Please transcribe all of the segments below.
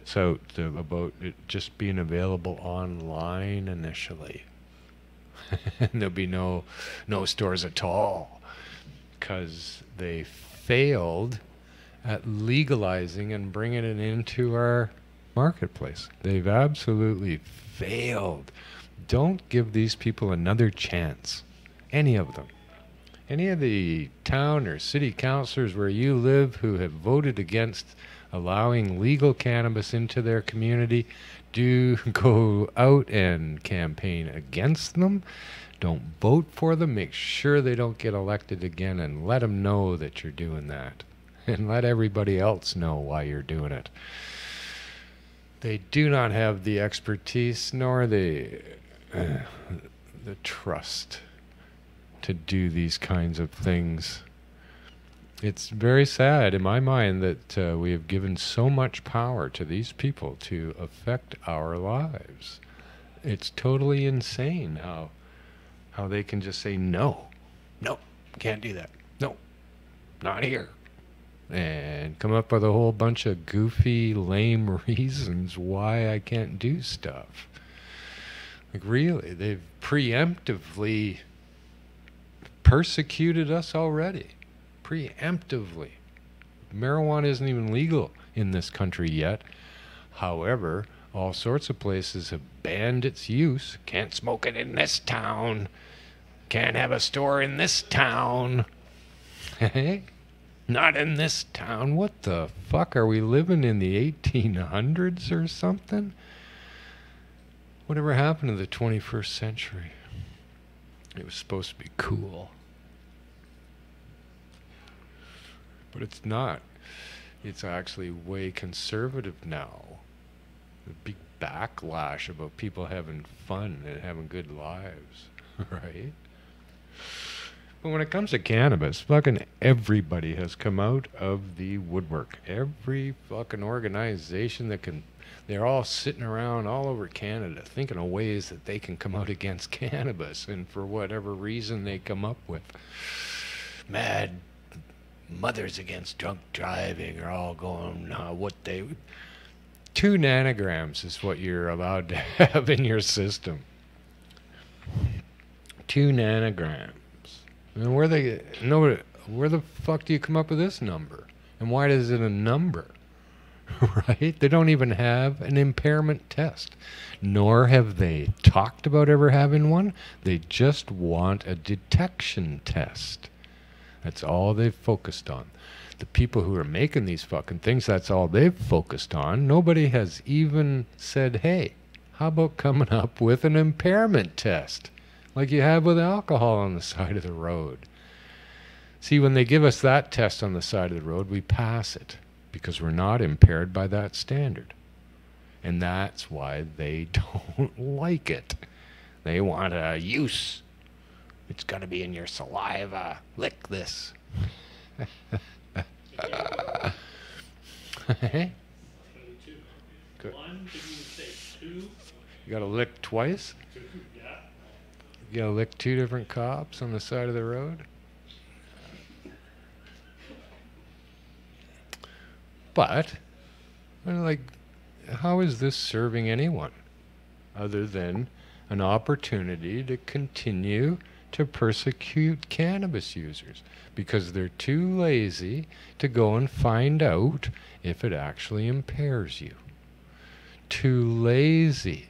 putts out about it just being available online initially. And there'll be no stores at all, because they failed at legalizing and bringing it into our marketplace. They've absolutely failed. Don't give these people another chance. Any of them. Any of the town or city councilors where you live who have voted against allowing legal cannabis into their community, do go out and campaign against them. Don't vote for them. Make sure they don't get elected again, and let them know that you're doing that. And let everybody else know why you're doing it. They do not have the expertise nor the trust to do these kinds of things. It's very sad in my mind that we have given so much power to these people to affect our lives. It's totally insane how they can just say no, can't do that, no, not here, and come up with a whole bunch of goofy, lame reasons why I can't do stuff. Like, really, they've preemptively persecuted us already. Preemptively. Marijuana isn't even legal in this country yet. However, all sorts of places have banned its use. Can't smoke it in this town. Can't have a store in this town. Hey? Not in this town. What the fuck? Are we living in the 1800s or something? Whatever happened to the 21st century? It was supposed to be cool. But it's not. It's actually way conservative now. The big backlash about people having fun and having good lives, right? But when it comes to cannabis, fucking everybody has come out of the woodwork. Every fucking organization that can, they're all sitting around all over Canada thinking of ways that they can come out against cannabis, and for whatever reason they come up with. Mad Mothers Against Drunk Driving are all going, 2 nanograms is what you're allowed to have in your system. 2 nanograms. And where the fuck do you come up with this number? And why is it a number? Right? They don't even have an impairment test. Nor have they talked about ever having one. They just want a detection test. That's all they've focused on. The people who are making these fucking things, that's all they've focused on. Nobody has even said, hey, how about coming up with an impairment test? Like you have with alcohol on the side of the road. See, when they give us that test on the side of the road, we pass it because we're not impaired by that standard. And that's why they don't like it. They want a use. It's got to be in your saliva. Lick this. Hey? Good. One, did you say 2? You got to lick twice? 2, yeah. You got to lick 2 different cops on the side of the road? But, like, how is this serving anyone other than an opportunity to continue to persecute cannabis users because they're too lazy to go and find out if it actually impairs you? Too lazy.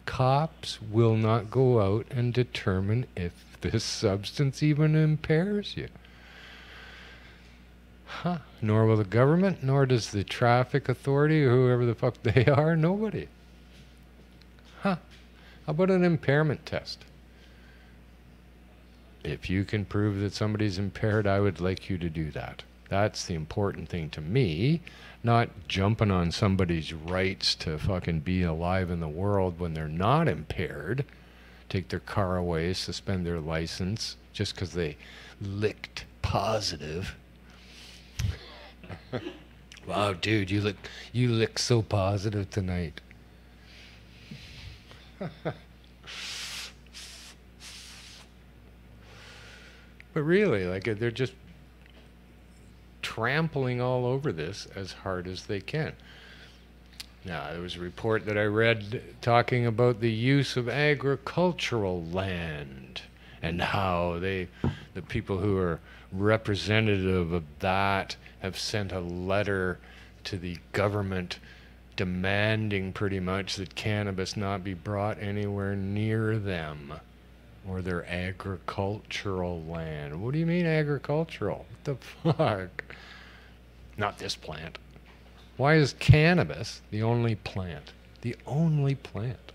Cops will not go out and determine if this substance even impairs you. Huh. Nor will the government, nor does the traffic authority, or whoever the fuck they are, nobody. Huh. How about an impairment test? If you can prove that somebody's impaired, I would like you to do that. That's the important thing to me, not jumping on somebody's rights to fucking be alive in the world when they're not impaired, take their car away, suspend their license, just because they licked positive. Wow, dude, you look so positive tonight. But really, like, they're just trampling all over this as hard as they can. Now, there was a report that I read talking about the use of agricultural land and how the people who are representative of that have sent a letter to the government demanding pretty much that cannabis not be brought anywhere near them or their agricultural land. What do you mean agricultural? What the fuck? Not this plant. Why is cannabis the only plant? The only plant.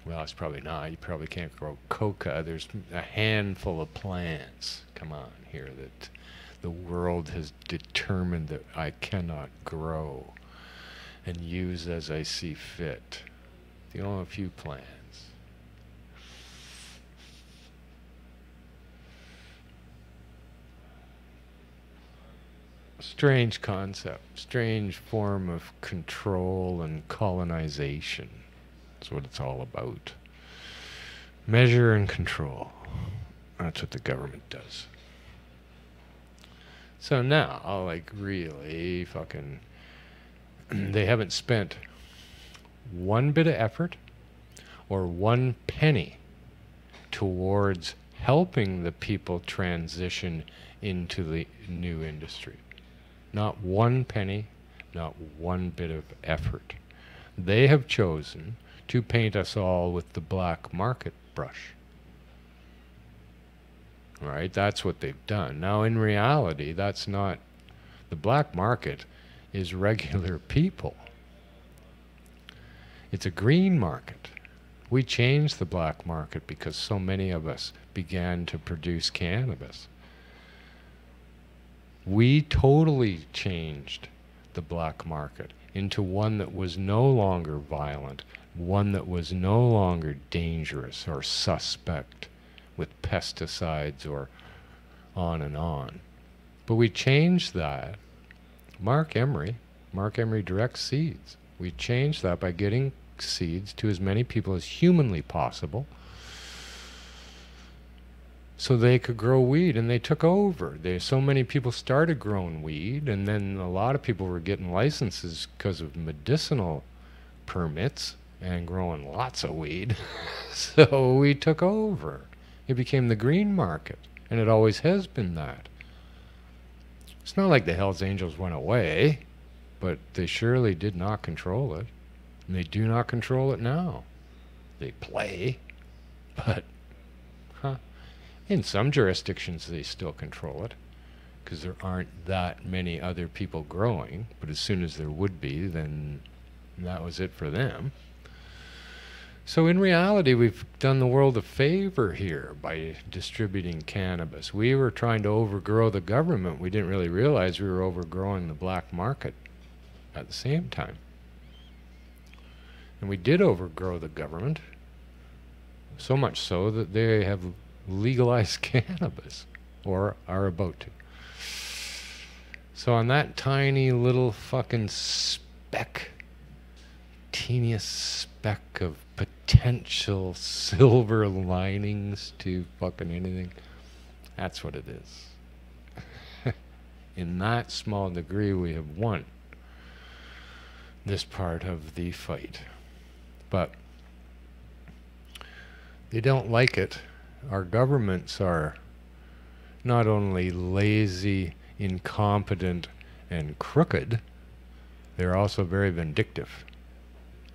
Well, it's probably not. You probably can't grow coca. There's a handful of plants, come on, here that the world has determined that I cannot grow and use as I see fit. The only few plants. Strange concept, strange form of control and colonization. That's what it's all about. Measure and control. That's what the government does. So now, like, really fucking, they haven't spent one bit of effort or one penny towards helping the people transition into the new industry. Not one penny, not one bit of effort. They have chosen to paint us all with the black market brush. Right? That's what they've done. Now, in reality, that's not... The black market is regular people. It's a green market. We changed the black market because so many of us began to produce cannabis. We totally changed the black market into one that was no longer violent, one that was no longer dangerous or suspect with pesticides or on and on. But we changed that. Mark Emery directs seeds. We changed that by getting seeds to as many people as humanly possible so they could grow weed, and they took over. So many people started growing weed, and then a lot of people were getting licenses because of medicinal permits and growing lots of weed. So we took over. It became the green market, and it always has been that. It's not like the Hells Angels went away, but they surely did not control it, and they do not control it now. They play, but in some jurisdictions they still control it because there aren't that many other people growing, but as soon as there would be, then that was it for them. So in reality, we've done the world a favor here by distributing cannabis. We were trying to overgrow the government. We didn't really realize we were overgrowing the black market at the same time. And we did overgrow the government, so much so that they have legalized cannabis, or are about to. So on that tiny little fucking speck, teeniest speck of potential silver linings to fucking anything, that's what it is. In that small degree, we have won this part of the fight. But they don't like it. Our governments are not only lazy, incompetent, and crooked, they're also very vindictive.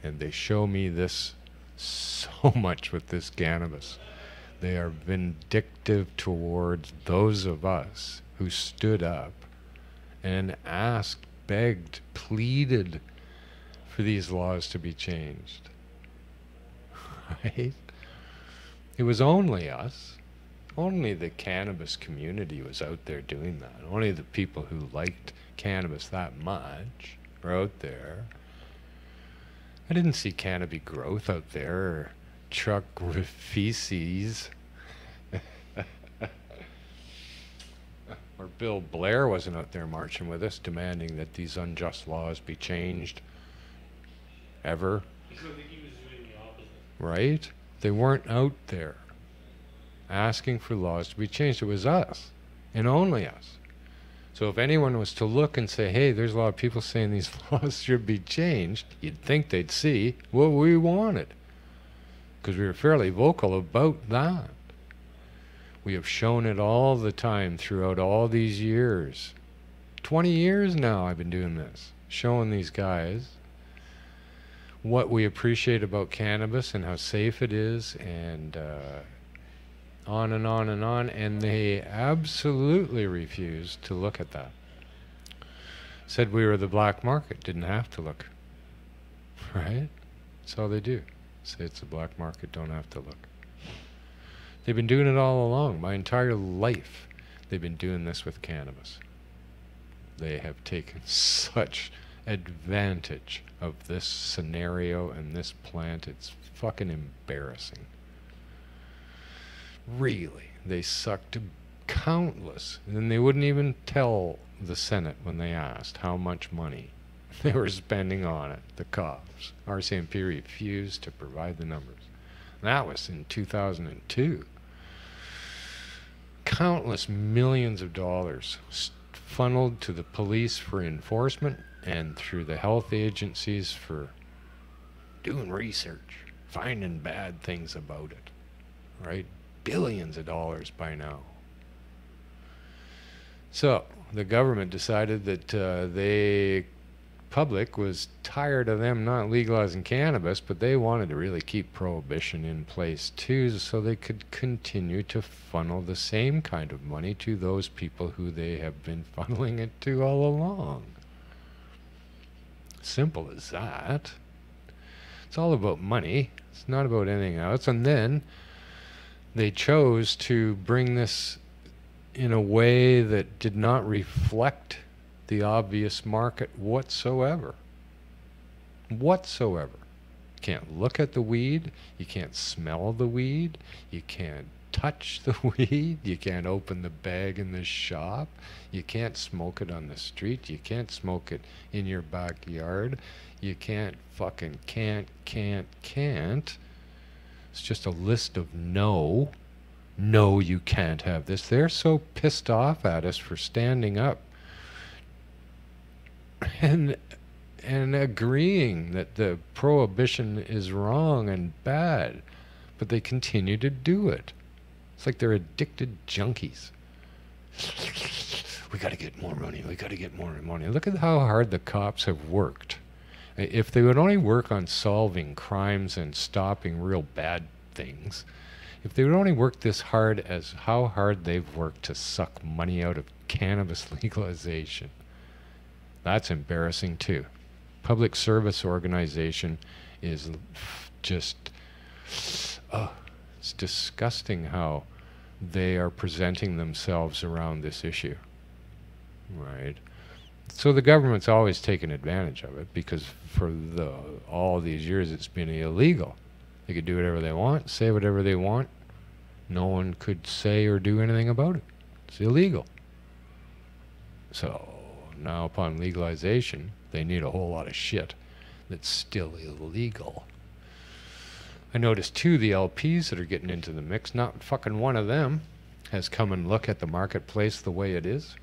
And they show me this so much with this cannabis. They are vindictive towards those of us who stood up and asked, begged, pleaded for these laws to be changed. Right? It was only us. Only the cannabis community was out there doing that. Only the people who liked cannabis that much were out there. I didn't see canopy growth out there, or truck with feces. Or Bill Blair wasn't out there marching with us, demanding that these unjust laws be changed. Ever. So I think he was doing the opposite. Right? They weren't out there asking for laws to be changed. It was us, and only us. So if anyone was to look and say, hey, there's a lot of people saying these laws should be changed, you'd think they'd see what we wanted. Because we were fairly vocal about that. We have shown it all the time throughout all these years. 20 years now I've been doing this, showing these guys what we appreciate about cannabis and how safe it is, and on and on and on, and they absolutely refused to look at that. Said we were the black market, didn't have to look. Right? That's all they do. Say it's the black market, don't have to look. They've been doing it all along. My entire life they've been doing this with cannabis. They have taken such advantage of this scenario and this plant. It's fucking embarrassing. Really, they sucked countless, and they wouldn't even tell the Senate when they asked how much money they were spending on it, the cops. RCMP refused to provide the numbers. That was in 2002. Countless millions of dollars funneled to the police for enforcement and through the health agencies for doing research, finding bad things about it, right? Billions of dollars by now. So the government decided that the public was tired of them not legalizing cannabis, but they wanted to really keep prohibition in place too, so they could continue to funnel the same kind of money to those people who they have been funneling it to all along. Simple as that. It's all about money. It's not about anything else. And then they chose to bring this in a way that did not reflect the obvious market whatsoever. Whatsoever. You can't look at the weed. You can't smell the weed. You can't touch the weed. You can't open the bag in the shop. You can't smoke it on the street. You can't smoke it in your backyard. You can't fucking can't. It's just a list of no. No, you can't have this. They're so pissed off at us for standing up and agreeing that the prohibition is wrong and bad, but they continue to do it. It's like they're addicted junkies. We got to get more money. We got to get more money. Look at how hard the cops have worked. If they would only work on solving crimes and stopping real bad things, if they would only work this hard as how hard they've worked to suck money out of cannabis legalization, that's embarrassing too. Public service organization is just, it's disgusting how they are presenting themselves around this issue, right? So the government's always taken advantage of it because for all these years it's been illegal. They could do whatever they want, say whatever they want. No one could say or do anything about it. It's illegal. So now upon legalization, they need a whole lot of shit that's still illegal. I noticed too the LPs that are getting into the mix, not fucking one of them has come and looked at the marketplace the way it is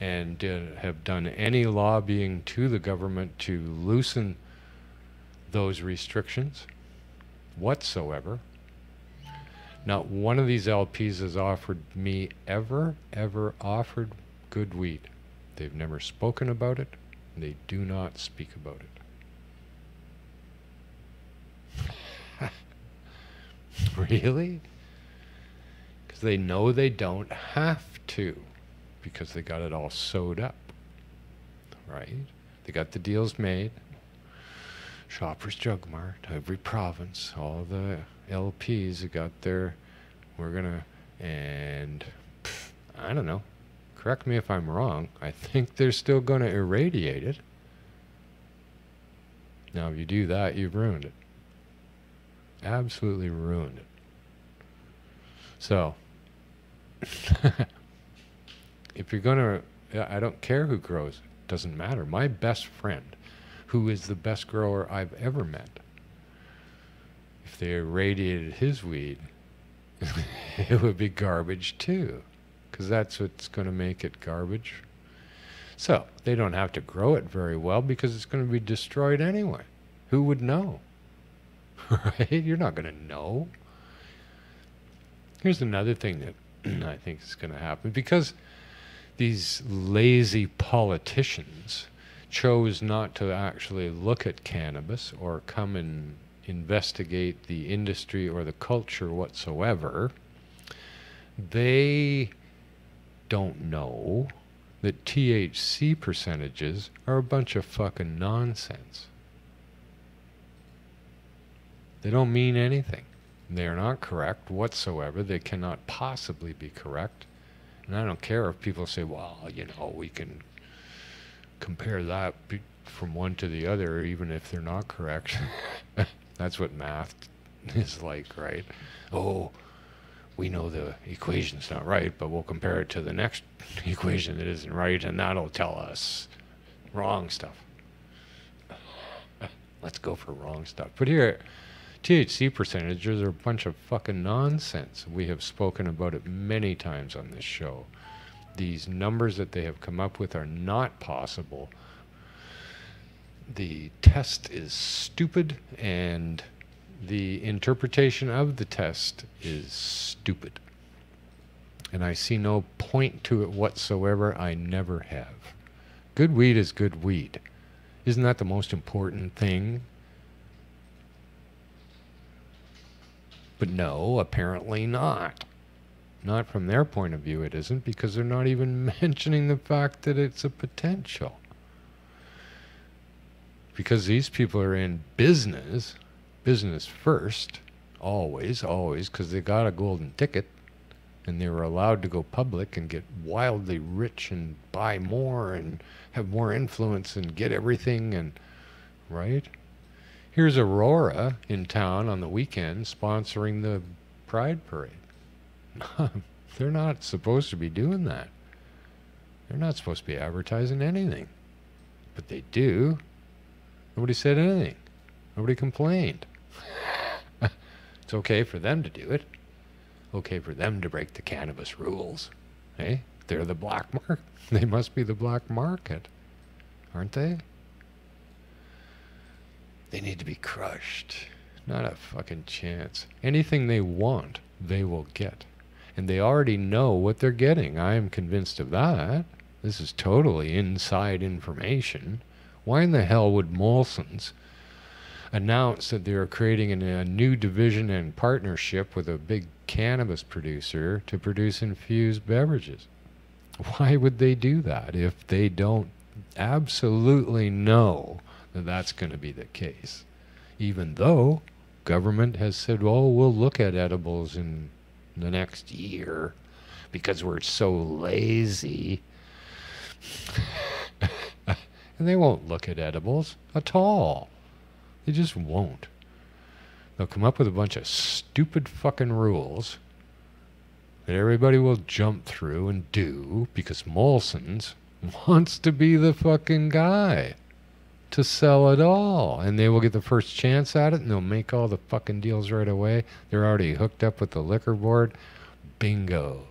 and have done any lobbying to the government to loosen those restrictions whatsoever. Not one of these LPs has offered me ever offered good weed. They've never spoken about it. They do not speak about it. Really? Because they know they don't have to, because they got it all sewed up, right? They got the deals made. Shoppers Drug Mart, every province, all the LPs have got their, we're gonna, and I don't know, correct me if I'm wrong, I think they're still gonna irradiate it. Now if you do that, you've ruined it. Absolutely ruined it. So if you're gonna, I don't care who grows it, doesn't matter. My best friend, who is the best grower I've ever met, if they irradiated his weed, it would be garbage too, because that's what's going to make it garbage. So they don't have to grow it very well because it's going to be destroyed anyway. Who would know? Right? You're not going to know. Here's another thing that I think is going to happen. Because these lazy politicians chose not to actually look at cannabis or come and investigate the industry or the culture whatsoever, they don't know that THC percentages are a bunch of fucking nonsense. They don't mean anything. They are not correct whatsoever. They cannot possibly be correct. And I don't care if people say, well, you know, we can compare that from one to the other, even if they're not correct. That's what math is like, right? Oh, we know the equation's not right, but we'll compare it to the next equation that isn't right, and that'll tell us wrong stuff. Let's go for wrong stuff. But here, THC percentages are a bunch of fucking nonsense. We have spoken about it many times on this show. These numbers that they have come up with are not possible. The test is stupid, and the interpretation of the test is stupid. And I see no point to it whatsoever. I never have. Good weed is good weed. Isn't that the most important thing? But no, apparently not. Not from their point of view it isn't, because they're not even mentioning the fact that it's a potential. Because these people are in business first, always, because they got a golden ticket, and they were allowed to go public and get wildly rich and buy more and have more influence and get everything, and right? Here's Aurora in town on the weekend sponsoring the Pride Parade. They're not supposed to be doing that. They're not supposed to be advertising anything. But they do. Nobody said anything. Nobody complained. It's okay for them to do it. Okay for them to break the cannabis rules. Hey, they're the black market. They must be the black market, aren't they? They need to be crushed. Not a fucking chance. Anything they want, they will get. And they already know what they're getting. I am convinced of that. This is totally inside information. Why in the hell would Molson's announce that they are creating a new division and partnership with a big cannabis producer to produce infused beverages? Why would they do that if they don't absolutely know that that's going to be the case? Even though government has said, oh, we'll look at edibles in the next year because we're so lazy. And they won't look at edibles at all. They just won't. They'll come up with a bunch of stupid fucking rules that everybody will jump through and do because Molson's wants to be the fucking guy to sell it all. And they will get the first chance at it, and they'll make all the fucking deals right away. They're already hooked up with the liquor board. Bingo.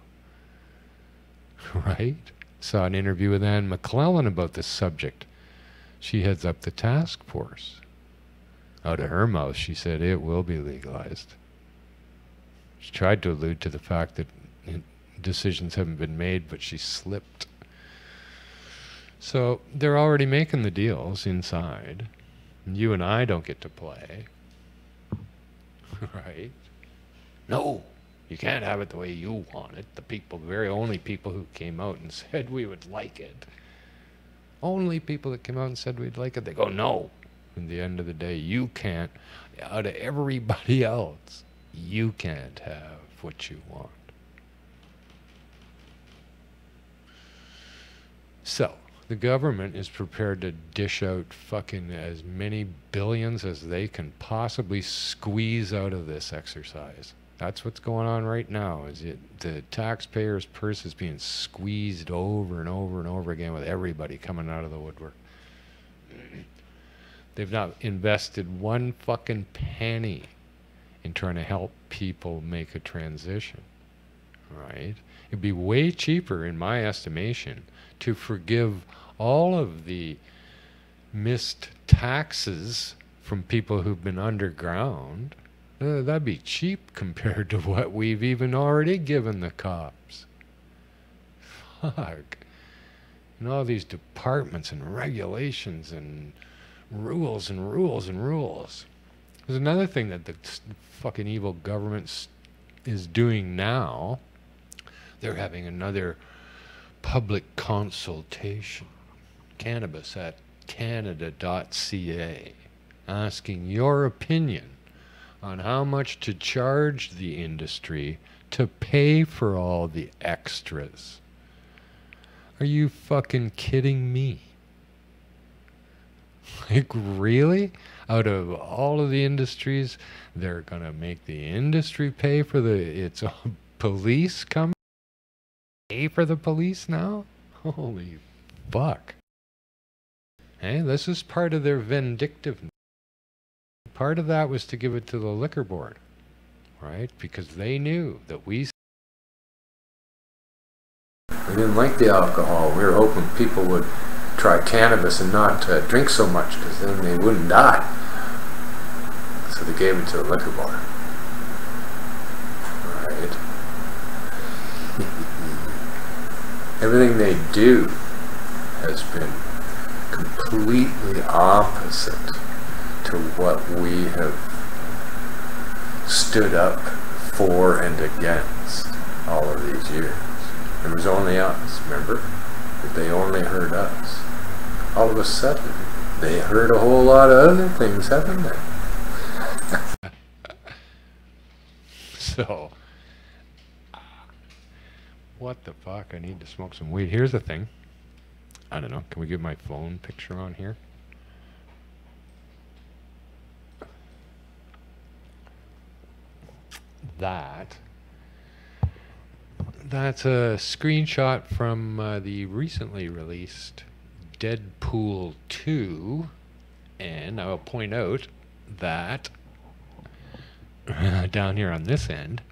Right? Saw an interview with Anne McClellan about this subject. She heads up the task force. Out of her mouth, she said it will be legalized. She tried to allude to the fact that decisions haven't been made, but she slipped. So they're already making the deals inside. And you and I don't get to play. Right? No, you can't have it the way you want it. The people, the very only people who came out and said we would like it. Only people that came out and said we'd like it, they go, no. At the end of the day, you can't, out of everybody else, you can't have what you want. So, the government is prepared to dish out fucking as many billions as they can possibly squeeze out of this exercise. That's what's going on right now. The taxpayer's purse is being squeezed over and over and over again with everybody coming out of the woodwork. They've not invested one fucking penny in trying to help people make a transition. right? It'd be way cheaper, in my estimation, to forgive all of the missed taxes from people who've been underground. That'd be cheap compared to what we've even already given the cops. Fuck. And all these departments and regulations and rules and rules and rules. There's another thing that the fucking evil government is doing now. They're having another public consultation. Cannabis at canada.ca, asking your opinion on how much to charge the industry to pay for all the extras. Are you fucking kidding me? Like, really? Out of all of the industries, they're gonna make the industry pay for its police come pay for the police now? Holy fuck. Hey, this is part of their vindictiveness. Part of that was to give it to the liquor board, right? Because they knew that we didn't like the alcohol. We were hoping people would try cannabis and not drink so much, because then they wouldn't die. So they gave it to the liquor board. Right? Everything they do has been completely opposite to what we have stood up for and against all of these years. It was only us, remember? But they only heard us. All of a sudden, they heard a whole lot of other things, haven't they? So, what the fuck? I need to smoke some weed. Here's the thing. I don't know. Can we get my phone picture on here? That's a screenshot from the recently released Deadpool 2, and I will point out that down here on this end,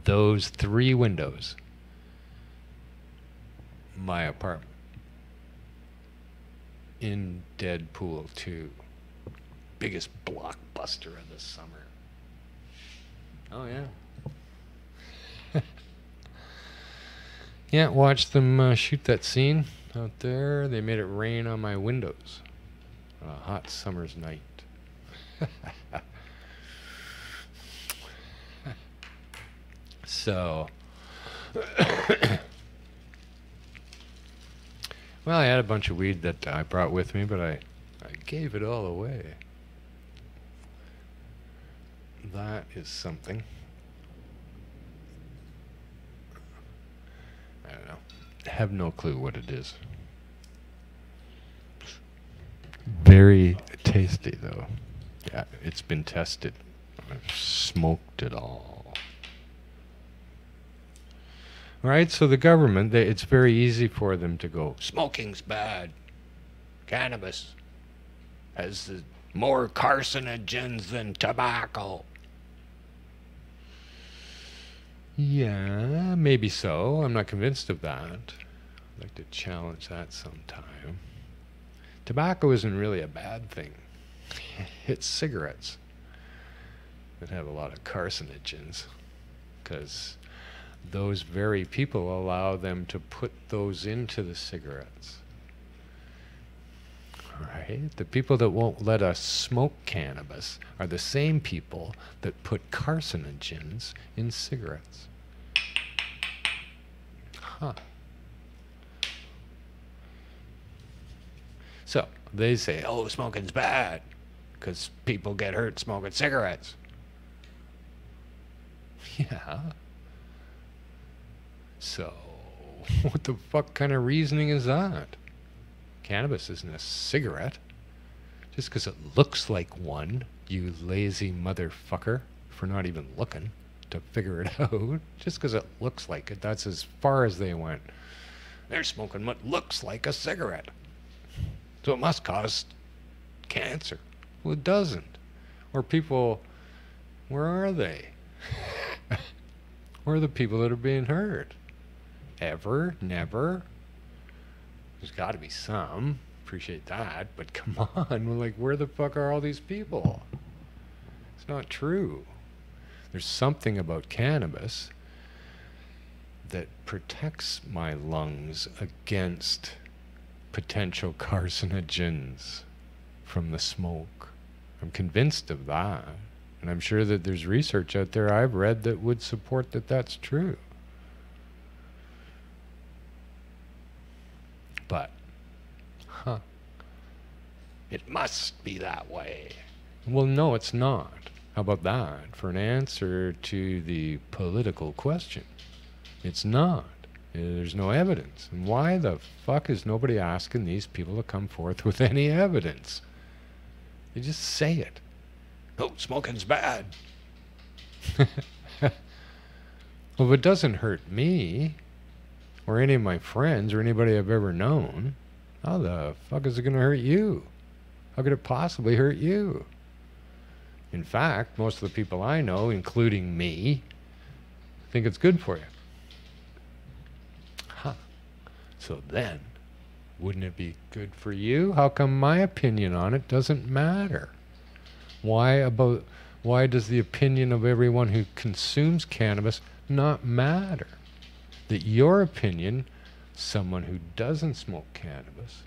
those 3 windows, my apartment in Deadpool 2, biggest blockbuster of the summer. Oh yeah. Yeah, watch them shoot that scene out there. They made it rain on my windows on a hot summer's night. So, well, I had a bunch of weed that I brought with me, but I gave it all away. That is something. I don't know. I have no clue what it is. Very tasty, though. Yeah, it's been tested. I've smoked it all. Right? So the government, it's very easy for them to go, smoking's bad. Cannabis has more carcinogens than tobacco. Yeah, maybe so. I'm not convinced of that. I'd like to challenge that sometime. Tobacco isn't really a bad thing. It's cigarettes that have a lot of carcinogens, because those very people allow them to put those into the cigarettes. Right? The people that won't let us smoke cannabis are the same people that put carcinogens in cigarettes. Huh. So they say, oh, smoking's bad because people get hurt smoking cigarettes. Yeah. So what the fuck kind of reasoning is that? Cannabis isn't a cigarette. Just because it looks like one, you lazy motherfucker, for not even looking to figure it out. Just because it looks like it, that's as far as they went. They're smoking what looks like a cigarette. So it must cause cancer. Well, it doesn't. Or people, where are they? Where are the people that are being hurt? Ever? Never? There's got to be some. Appreciate that. But come on. We're like, where the fuck are all these people? It's not true. There's something about cannabis that protects my lungs against potential carcinogens from the smoke. I'm convinced of that. And I'm sure that there's research out there I've read that would support that that's true. But, it must be that way. Well, no, it's not. How about that? For an answer to the political question. It's not. There's no evidence. And why the fuck is nobody asking these people to come forth with any evidence? They just say it. Oh, smoking's bad. Well, if it doesn't hurt me, or any of my friends, or anybody I've ever known, how the fuck is it going to hurt you? How could it possibly hurt you? In fact, most of the people I know, including me, think it's good for you. So then, wouldn't it be good for you? How come my opinion on it doesn't matter? Why does the opinion of everyone who consumes cannabis not matter? That your opinion, someone who doesn't smoke cannabis,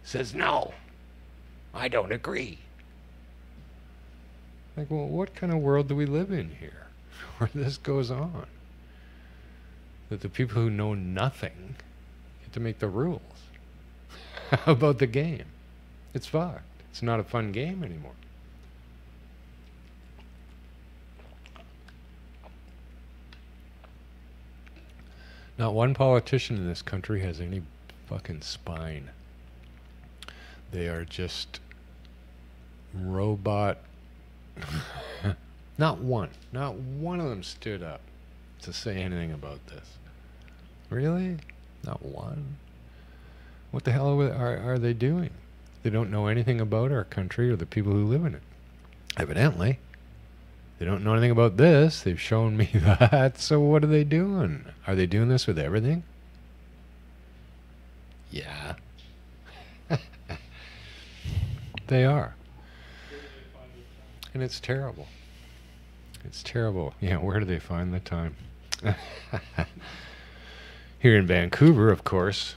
says, no, I don't agree. Like, well, what kind of world do we live in here where this goes on? That the people who know nothing get to make the rules about the game. It's fucked. It's not a fun game anymore. Not one politician in this country has any fucking spine. They are just robot. Not one of them stood up to say anything about this. Really? Not one? What the hell are they doing? They don't know anything about our country or the people who live in it. Evidently. They don't know anything about this. They've shown me that. So what are they doing? Are they doing this with everything? Yeah. They are. And it's terrible. It's terrible. Yeah, where do they find the time? Here in Vancouver, of course,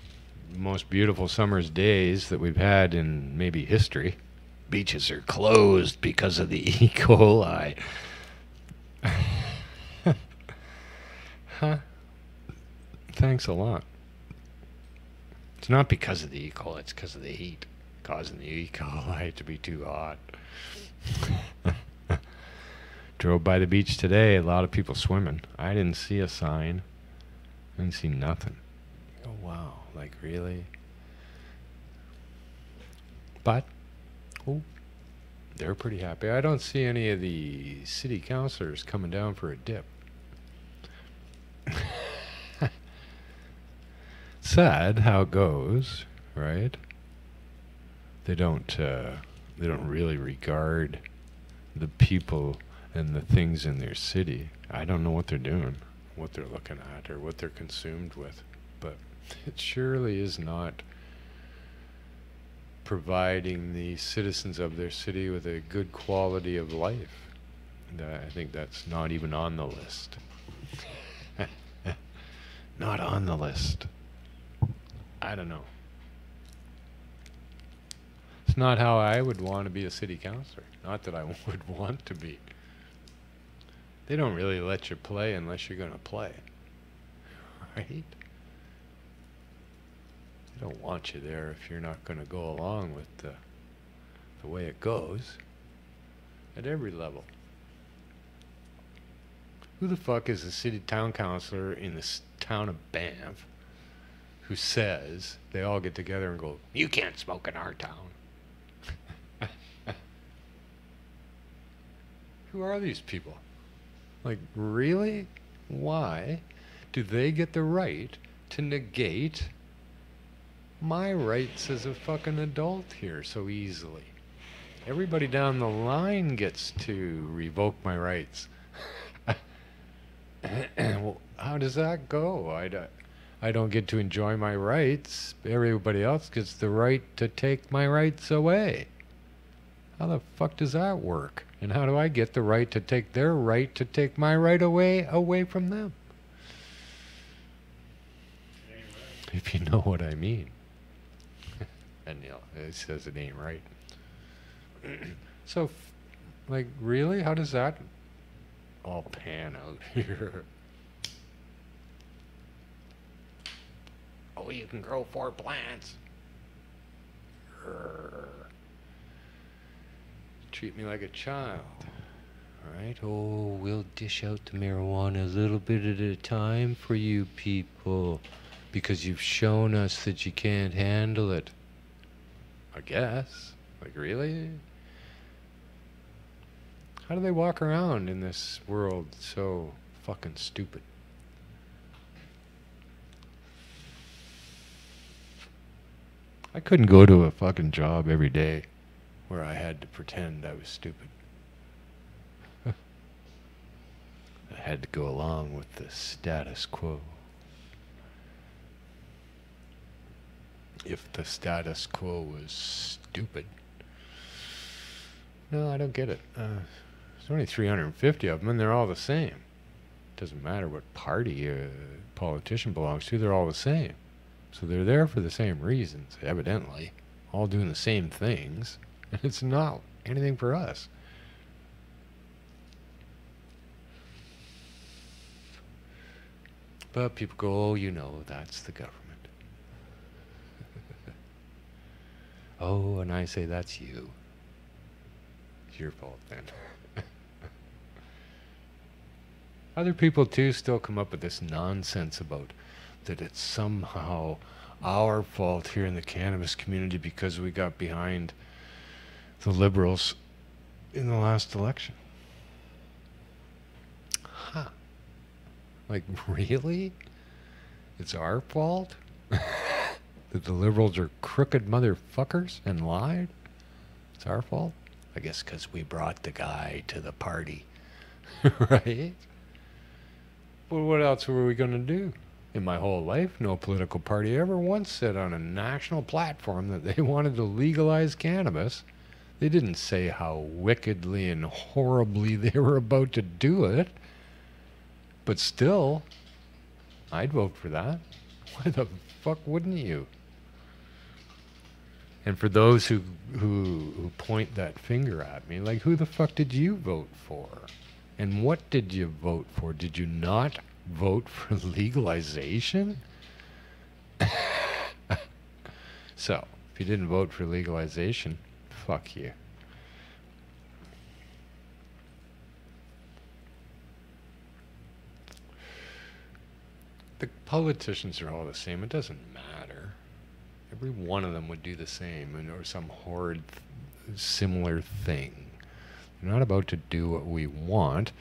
most beautiful summer's days that we've had in maybe history. Beaches are closed because of the E. coli. Huh? Thanks a lot. It's not because of the E. coli, it's because of the heat causing the E. coli to be too hot. Drove by the beach today, a lot of people swimming. I didn't see a sign. I didn't see nothing. Oh, wow. Like, really? But, oh, they're pretty happy. I don't see any of the city councilors coming down for a dip. Sad how it goes, right? They don't really regard the people and the things in their city. I don't know what they're doing, what they're looking at, or what they're consumed with, but it surely is not providing the citizens of their city with a good quality of life. I think that's not even on the list. Not on the list. I don't know. It's not how I would want to be a city councilor. Not that I would want to be. They don't really let you play unless you're going to play. Right? They don't want you there if you're not going to go along with the way it goes. At every level. Who the fuck is the city town councilor in this town of Banff who says they all get together and go, you can't smoke in our town? Who are these people? Like, really? Why do they get the right to negate my rights as a fucking adult here so easily? Everybody down the line gets to revoke my rights. Well, how does that go? I don't get to enjoy my rights. Everybody else gets the right to take my rights away. How the fuck does that work? And how do I get the right to take their right to take my right away from them? It ain't right. If you know what I mean. And it says it ain't right. So, like, really? How does that all pan out here? Oh, you can grow 4 plants. Grr. Treat me like a child. Right? Oh, we'll dish out the marijuana a little bit at a time for you people because you've shown us that you can't handle it. I guess. Like, really? How do they walk around in this world so fucking stupid? I couldn't go to a fucking job every day where I had to pretend I was stupid. I had to go along with the status quo. If the status quo was stupid. No, I don't get it. There's only 350 of them, and they're all the same. Doesn't matter what party a politician belongs to, they're all the same. So they're there for the same reasons, evidently. All doing the same things. And it's not anything for us. But people go, oh, you know, that's the government. Oh, and I say, that's you. It's your fault then. Other people, too, still come up with this nonsense about that it's somehow our fault here in the cannabis community because we got behind the liberals in the last election. Huh. Like, really? It's our fault? That the liberals are crooked motherfuckers and lied? It's our fault? I guess because we brought the guy to the party. Right? Well, what else were we going to do? In my whole life, no political party ever once said on a national platform that they wanted to legalize cannabis. They didn't say how wickedly and horribly they were about to do it. But still, I'd vote for that. Why the fuck wouldn't you? And for those who point that finger at me, like, who the fuck did you vote for? And what did you vote for? Did you not vote for legalization? So, if you didn't vote for legalization, fuck you. The politicians are all the same. It doesn't matter. Every one of them would do the same, or some horrid similar thing. They're not about to do what we want.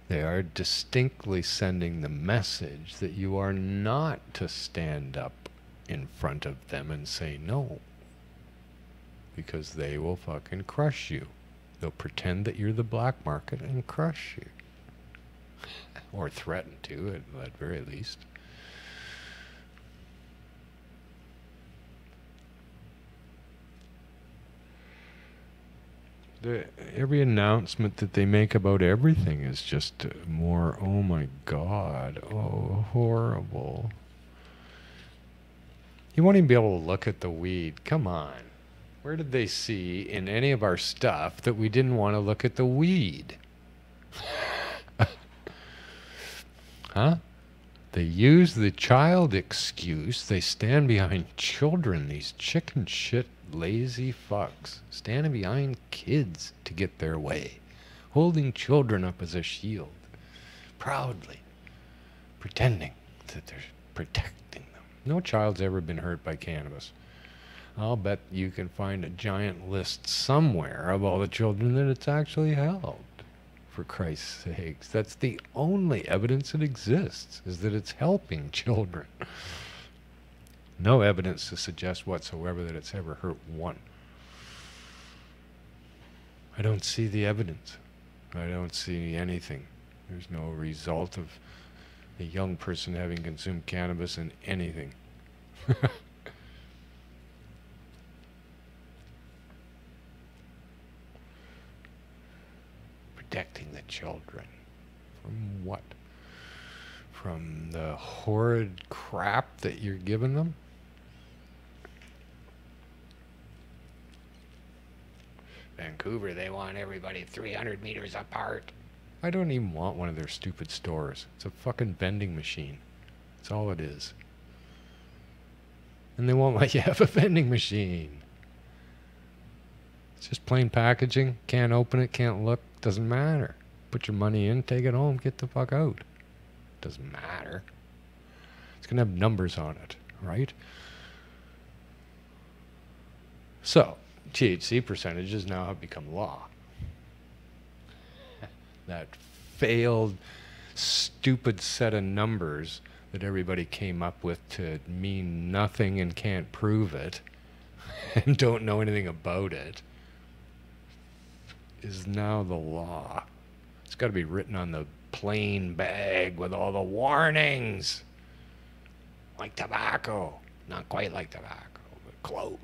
They are distinctly sending the message that you are not to stand up in front of them and say no. Because they will fucking crush you. They'll pretend that you're the black market and crush you. Or threaten to, at very least. Every announcement that they make about everything is just more, oh my God, oh, horrible. You won't even be able to look at the weed. Come on. Where did they see in any of our stuff that we didn't want to look at the weed? Huh? They use the child excuse. They stand behind children, these chicken shit lazy fucks, standing behind kids to get their way, holding children up as a shield, proudly, pretending that they're protecting them. No child's ever been hurt by cannabis. I'll bet you can find a giant list somewhere of all the children that it's actually helped. For Christ's sakes, that's the only evidence that exists, is that it's helping children. No evidence to suggest whatsoever that it's ever hurt one. I don't see the evidence. I don't see anything. There's no result of a young person having consumed cannabis in anything. Protecting the children. From what? From the horrid crap that you're giving them? Vancouver, they want everybody 300 meters apart. I don't even want one of their stupid stores. It's a fucking vending machine. That's all it is. And they won't let you have a vending machine. It's just plain packaging. Can't open it, can't look. Doesn't matter. Put your money in, take it home, get the fuck out. Doesn't matter. It's going to have numbers on it, right? So, THC percentages now have become law. That failed, stupid set of numbers that everybody came up with to mean nothing and can't prove it and don't know anything about it is now the law. It's got to be written on the plain bag with all the warnings. Like tobacco. Not quite like tobacco, but close.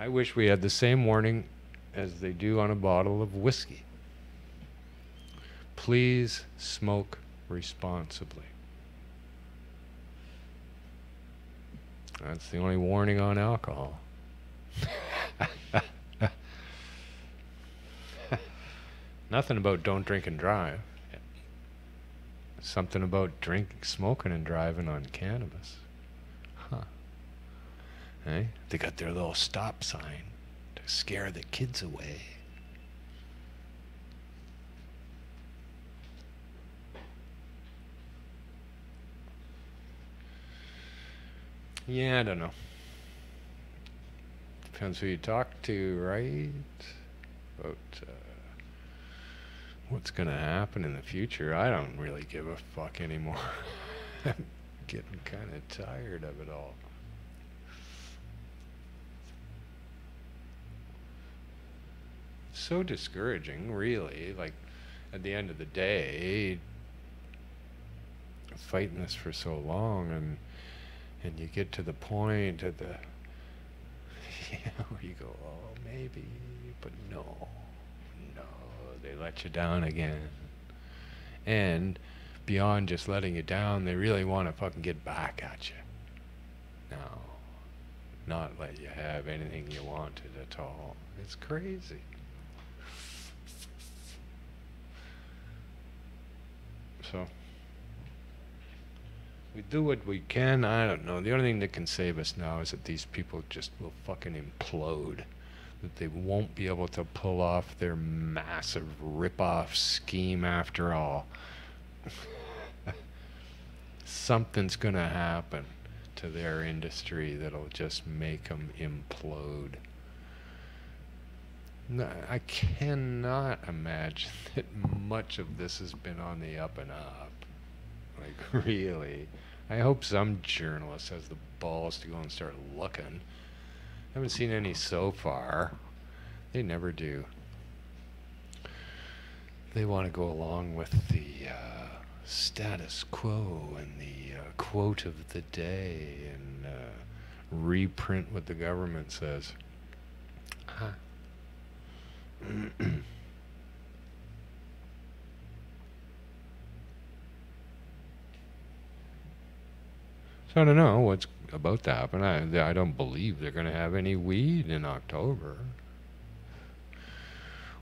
I wish we had the same warning as they do on a bottle of whiskey. Please smoke responsibly. That's the only warning on alcohol. Nothing about don't drink and drive. Something about drinking, smoking and driving on cannabis. Huh. Hey? They got their little stop sign to scare the kids away. Yeah, I don't know. Depends who you talk to, right? About what's going to happen in the future. I don't really give a fuck anymore. I'm getting kind of tired of it all. So discouraging, really. Like, at the end of the day, fighting this for so long, and you get to the point at the, where you go, oh, maybe, but no, they let you down again. And beyond just letting you down, they really want to fucking get back at you. No, not let you have anything you wanted at all. It's crazy. So, we do what we can. I don't know. The only thing that can save us now is that these people just will fucking implode. That they won't be able to pull off their massive rip-off scheme after all. Something's going to happen to their industry that'll just make them implode. No, I cannot imagine that much of this has been on the up and up. Like, really. I hope some journalist has the balls to go and start looking. Haven't seen any so far. They never do. They want to go along with the status quo and the quote of the day and reprint what the government says. Huh. So I don't know what's about to happen. I don't believe they're going to have any weed in October.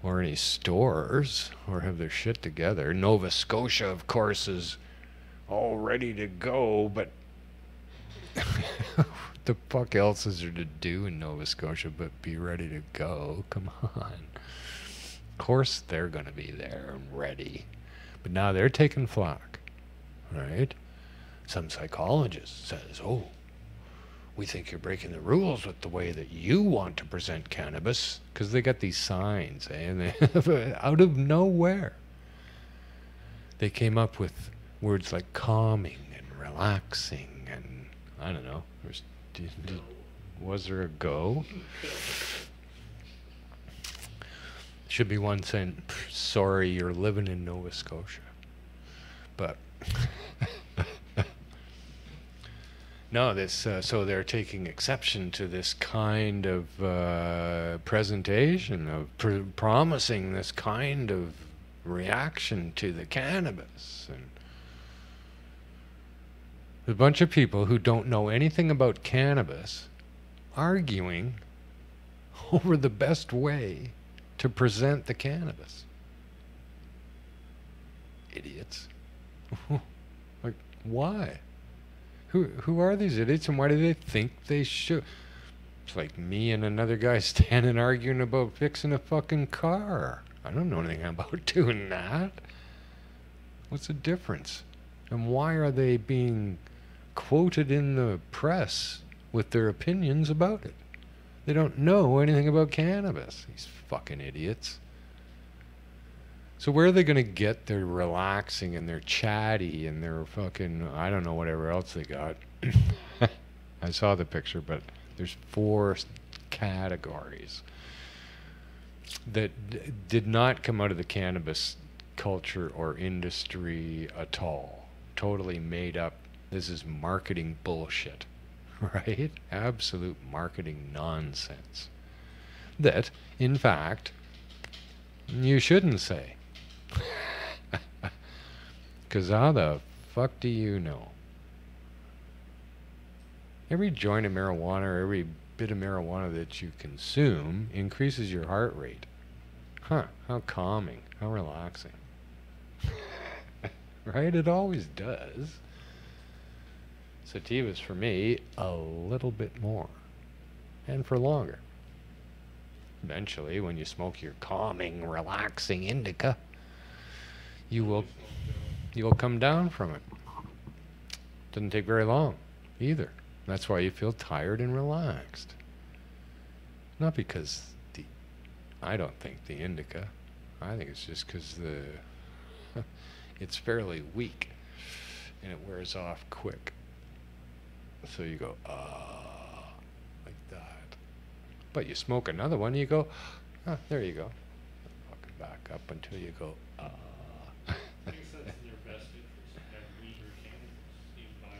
Or any stores. Or have their shit together. Nova Scotia, of course, is all ready to go, but what the fuck else is there to do in Nova Scotia but be ready to go? Come on. Of course they're going to be there and ready. But now they're taking flack. Right? Some psychologist says, oh, we think you're breaking the rules with the way that you want to present cannabis. Because they got these signs, and they out of nowhere. They came up with words like calming and relaxing and, I don't know, was there a go? Should be one saying, sorry, you're living in Nova Scotia. But no, this so they're taking exception to this kind of presentation of promising this kind of reaction to the cannabis, and a bunch of people who don't know anything about cannabis arguing over the best way to present the cannabis. Idiots. Like, why? Who are these idiots, and why do they think they should? It's like me and another guy standing arguing about fixing a fucking car. I don't know anything about doing that. What's the difference? And why are they being quoted in the press with their opinions about it? They don't know anything about cannabis. These fucking idiots. So where are they going to get their relaxing and their chatty and their fucking, I don't know, whatever else they got. I saw the picture, but there's 4 categories that did not come out of the cannabis culture or industry at all. Totally made up. This is marketing bullshit, right? Absolute marketing nonsense. That, in fact, you shouldn't say. Because how the fuck do you know? Every joint of marijuana or every bit of marijuana that you consume increases your heart rate. Huh, how calming, how relaxing. Right? It always does. Sativas, for me, a little bit more. And for longer. Eventually, when you smoke your calming, relaxing indica, you will come down from it. Doesn't take very long either. That's why you feel tired and relaxed. Not because I don't think the indica. I think it's just because it's fairly weak and it wears off quick. So you go, like that. But you smoke another one, you go, there you go. Fucking back up until you go, I think that's in your best interest to have weed or cannabis, even buy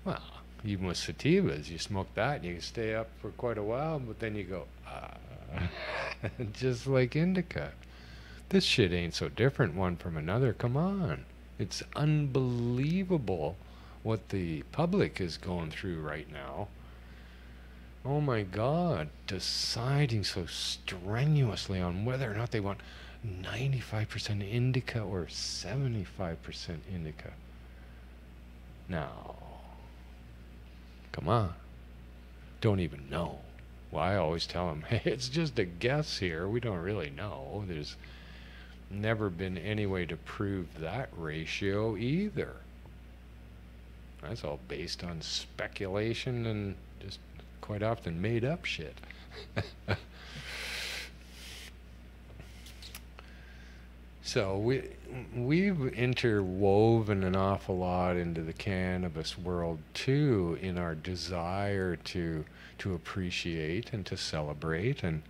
more. Well, even with sativas, you smoke that and you can stay up for quite a while, but then you go, just like indica. This shit ain't so different one from another. Come on. It's unbelievable what the public is going through right now. Oh my God, deciding so strenuously on whether or not they want 95% indica or 75% indica. Now, come on. Don't even know. Well, I always tell them, hey, it's just a guess here. We don't really know. There's never been any way to prove that ratio either. That's all based on speculation and just quite often made up shit. So we've interwoven an awful lot into the cannabis world too, in our desire to appreciate and to celebrate and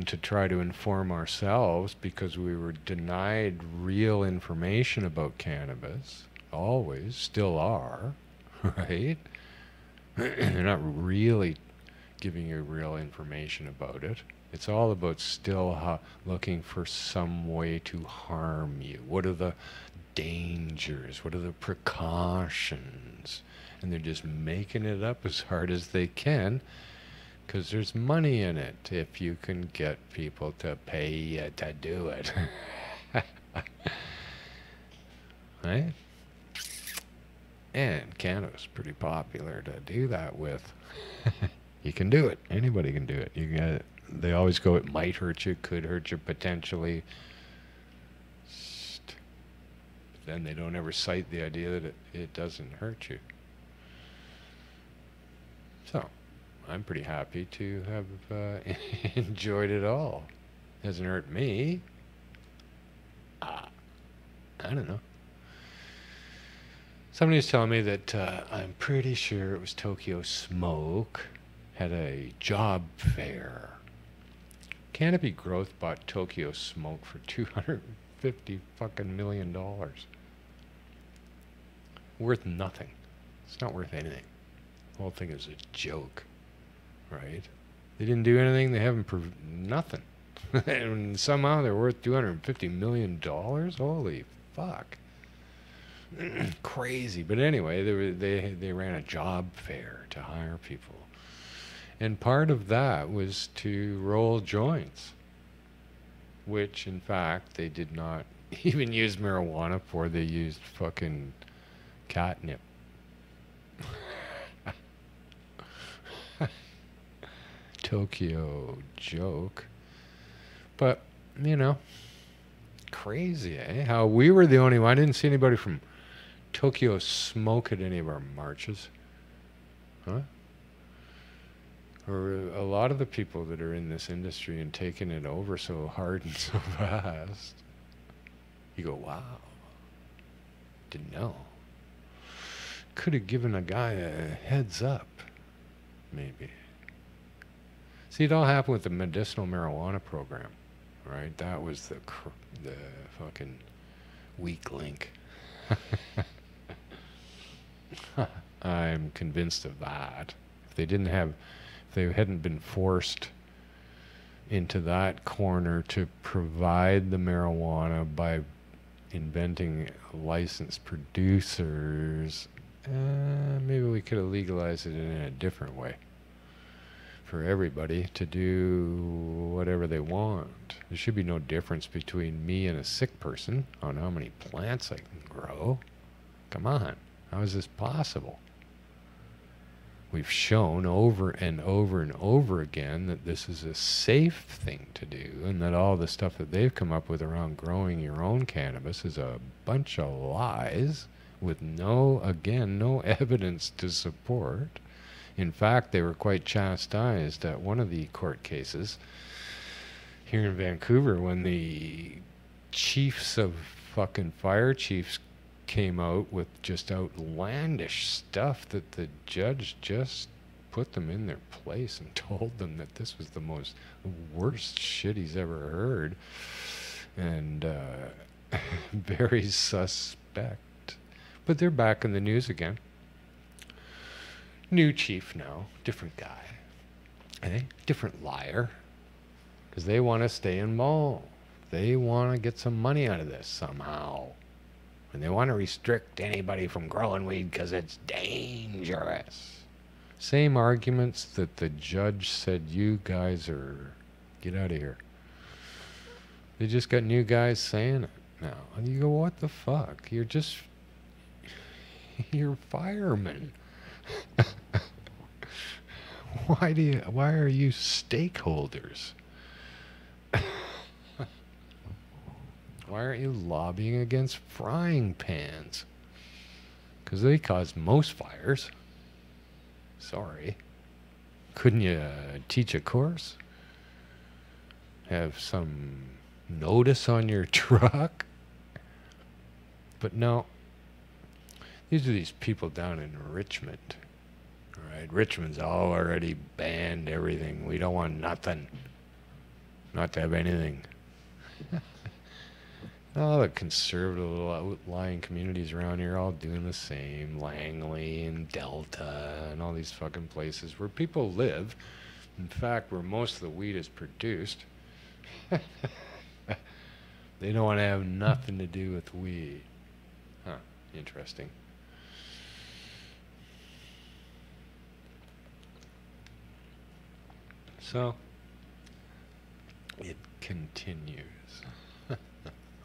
to try to inform ourselves, because we were denied real information about cannabis, always, still are, right? They're not really giving you real information about it. It's all about still looking for some way to harm you. What are the dangers? What are the precautions? And they're just making it up as hard as they can, because there's money in it if you can get people to pay you to do it. Right? And cannabis is pretty popular to do that with. You can do it. Anybody can do it. You get it. They always go, it might hurt you, could hurt you potentially. But then they don't ever cite the idea that it doesn't hurt you. So, I'm pretty happy to have enjoyed it all. Hasn't hurt me. I don't know. Somebody was telling me that I'm pretty sure it was Tokyo Smoke had a job fair. Canopy Growth bought Tokyo Smoke for $250 fucking million. Worth nothing. It's not worth anything. The whole thing is a joke, right? They didn't do anything. They haven't proved nothing. And somehow they're worth $250 million? Holy fuck. Crazy. But anyway, they ran a job fair to hire people. And part of that was to roll joints, which in fact they did not even use marijuana for. They used fucking catnip. Tokyo joke. But, you know, crazy, eh? How we were the only one. I didn't see anybody from Tokyo Smoke at any of our marches. Huh? Or a lot of the people that are in this industry and taking it over so hard and so fast. You go, wow. Didn't know. Could have given a guy a heads up, maybe. See, it all happened with the medicinal marijuana program, right? That was the fucking weak link. I'm convinced of that. If they hadn't been forced into that corner to provide the marijuana by inventing licensed producers, maybe we could have legalized it in a different way for everybody to do whatever they want. There should be no difference between me and a sick person on how many plants I can grow. Come on, how is this possible? We've shown over and over and over again that this is a safe thing to do, and that all the stuff that they've come up with around growing your own cannabis is a bunch of lies with no evidence to support. In fact, they were quite chastised at one of the court cases here in Vancouver when the chiefs of fucking fire chiefs came out with just outlandish stuff that the judge just put them in their place and told them that this was the worst shit he's ever heard, and very suspect. But they're back in the news again. New chief now, different guy, different liar, because they want to stay involved. They want to get some money out of this somehow. And they want to restrict anybody from growing weed because it's dangerous. Same arguments that the judge said, you guys get out of here. They just got new guys saying it now. And you go, what the fuck? You're firemen. Why are you stakeholders? Why aren't you lobbying against frying pans? Because they cause most fires. Sorry. Couldn't you teach a course? Have some notice on your truck? But no. These are these people down in Richmond. Right? Richmond's already banned everything. We don't want nothing. Not to have anything. All the conservative outlying communities around here are all doing the same. Langley and Delta and all these fucking places where people live. In fact, where most of the weed is produced. They don't want to have nothing to do with weed. Huh. Interesting. So, it continues.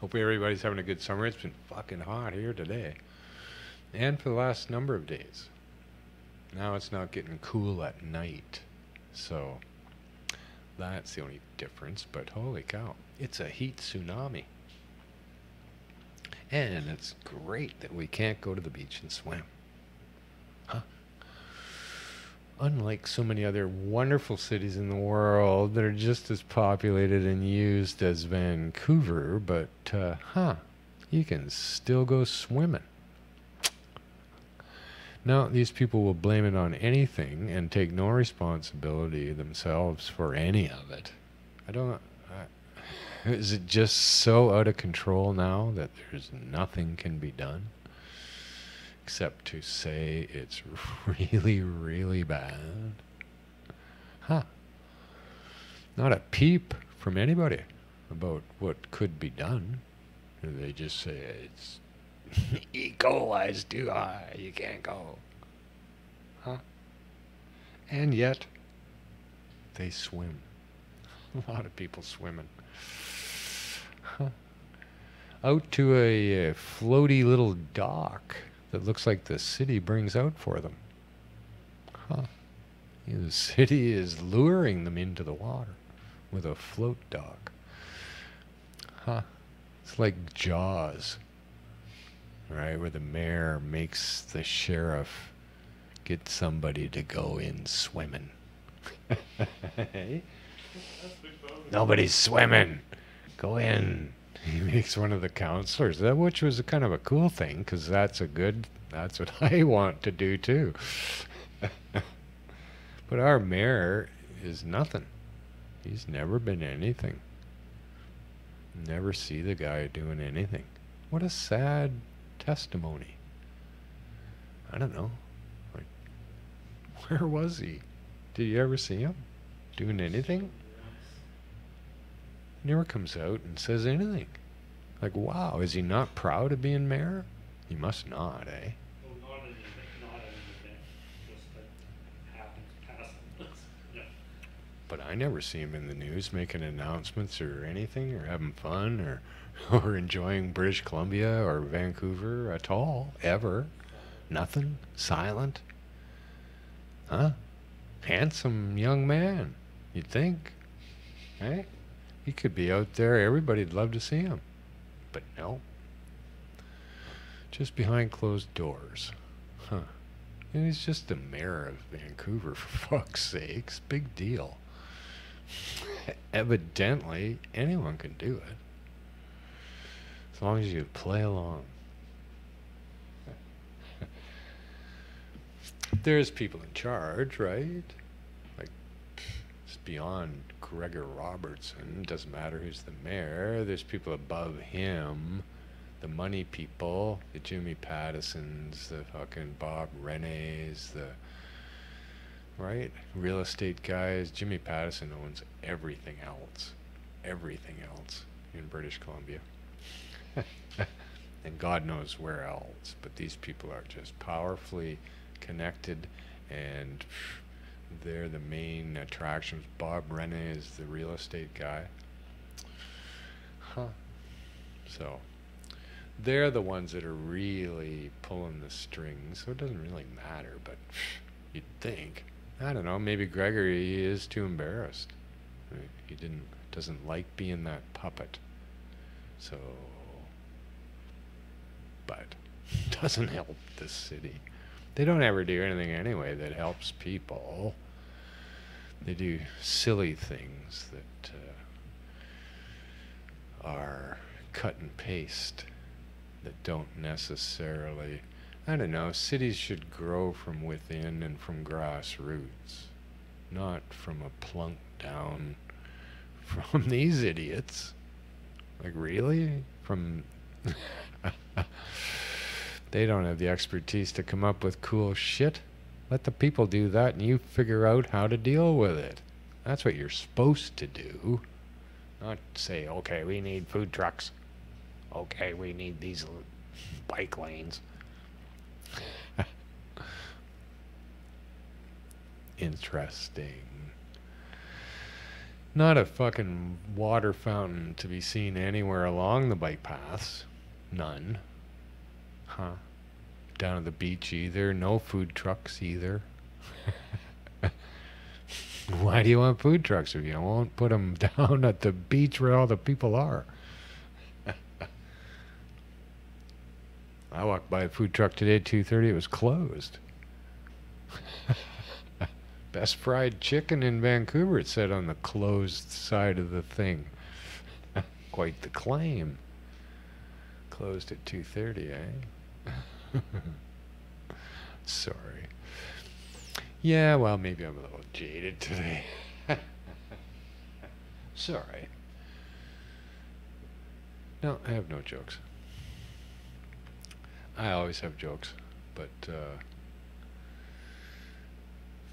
Hope everybody's having a good summer. It's been fucking hot here today. And for the last number of days. Now it's not getting cool at night. So, that's the only difference. But holy cow, it's a heat tsunami. And it's great that we can't go to the beach and swim. Huh? Unlike so many other wonderful cities in the world that are just as populated and used as Vancouver, but, you can still go swimming. Now, these people will blame it on anything and take no responsibility themselves for any of it. I don't. Is it just so out of control now that there's nothing can be done except to say it's really, really bad? Huh. Not a peep from anybody about what could be done. They just say it's E. coli's too high, you can't go. Huh? And yet, they swim. A lot of people swimming. Huh. Out to a floaty little dock that looks like the city brings out for them. Huh. The city is luring them into the water with a float dock. Huh. It's like Jaws, right? Where the mayor makes the sheriff get somebody to go in swimming. Hey? Nobody's swimming. Go in. He makes one of the counselors, that which was a kind of a cool thing, because that's what I want to do too. But our mayor is nothing. He's never been anything. Never see the guy doing anything. What a sad testimony. I don't know. Like, where was he? Did you ever see him doing anything? Never comes out and says anything. Like, wow, is he not proud of being mayor? He must not, eh? Well, not an event, just that happens passing. Yeah. But I never see him in the news making announcements or anything, or having fun, or or enjoying British Columbia or Vancouver at all, ever. Nothing. Silent. Huh? Handsome young man, you'd think. Eh? He could be out there. Everybody'd love to see him. But no. Just behind closed doors. Huh. And he's just the mayor of Vancouver, for fuck's sakes. Big deal. Evidently, anyone can do it. As long as you play along. There's people in charge, right? Like, it's beyond Gregor Robertson. Doesn't matter who's the mayor. There's people above him. The money people. The Jimmy Pattisons. The fucking Bob Renes. The... Right? Real estate guys. Jimmy Pattison owns everything else. Everything else in British Columbia. And God knows where else. But these people are just powerfully connected, and they're the main attractions. Bob Rene is the real estate guy. Huh. So they're the ones that are really pulling the strings. So it doesn't really matter, but you'd think. I don't know, maybe Gregory is too embarrassed. He doesn't like being that puppet. So, but doesn't help the city. They don't ever do anything anyway that helps people. They do silly things that are cut and paste, that don't necessarily... I don't know, cities should grow from within and from grassroots, not from a plunk down from these idiots. Like, really? From... They don't have the expertise to come up with cool shit. Let the people do that and you figure out how to deal with it. That's what you're supposed to do. Not say, okay, we need food trucks. Okay, we need these bike lanes. Interesting. Not a fucking water fountain to be seen anywhere along the bike paths. None. Huh. Down at the beach either. No food trucks either. Why do you want food trucks if you won't put them down at the beach where all the people are? I walked by a food truck today at 2:30. It was closed. Best fried chicken in Vancouver, it said on the closed side of the thing. Quite the claim. Closed at 2:30, eh? Sorry. Yeah, well, maybe I'm a little jaded today. Sorry. No, I have no jokes. I always have jokes, but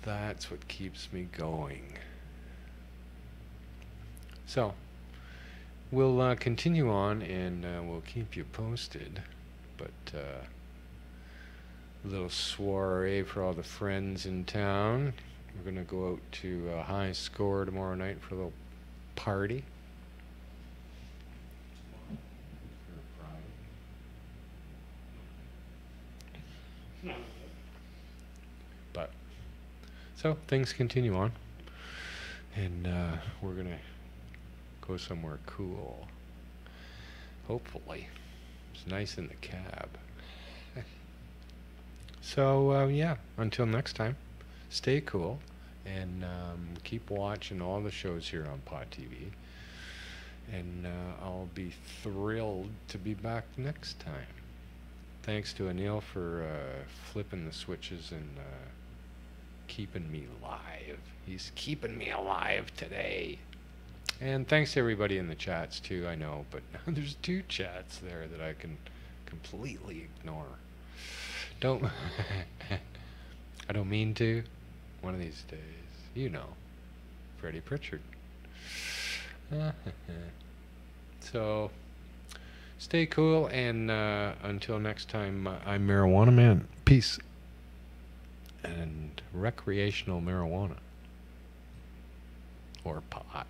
that's what keeps me going. So, we'll continue on, and we'll keep you posted. But a little soiree for all the friends in town. We're going to go out to High Score tomorrow night for a little party. But so things continue on, and we're gonna go somewhere cool. Hopefully, it's nice in the cab. So yeah, until next time, stay cool, and keep watching all the shows here on Pod TV. And I'll be thrilled to be back next time. Thanks to Anil for flipping the switches and keeping me alive. He's keeping me alive today. And thanks to everybody in the chats too, I know, but there's 2 chats there that I can completely ignore. Don't I don't mean to. One of these days, you know, Freddie Pritchard. So stay cool, and until next time, I'm Marijuana Man. Peace. And recreational marijuana. Or pot.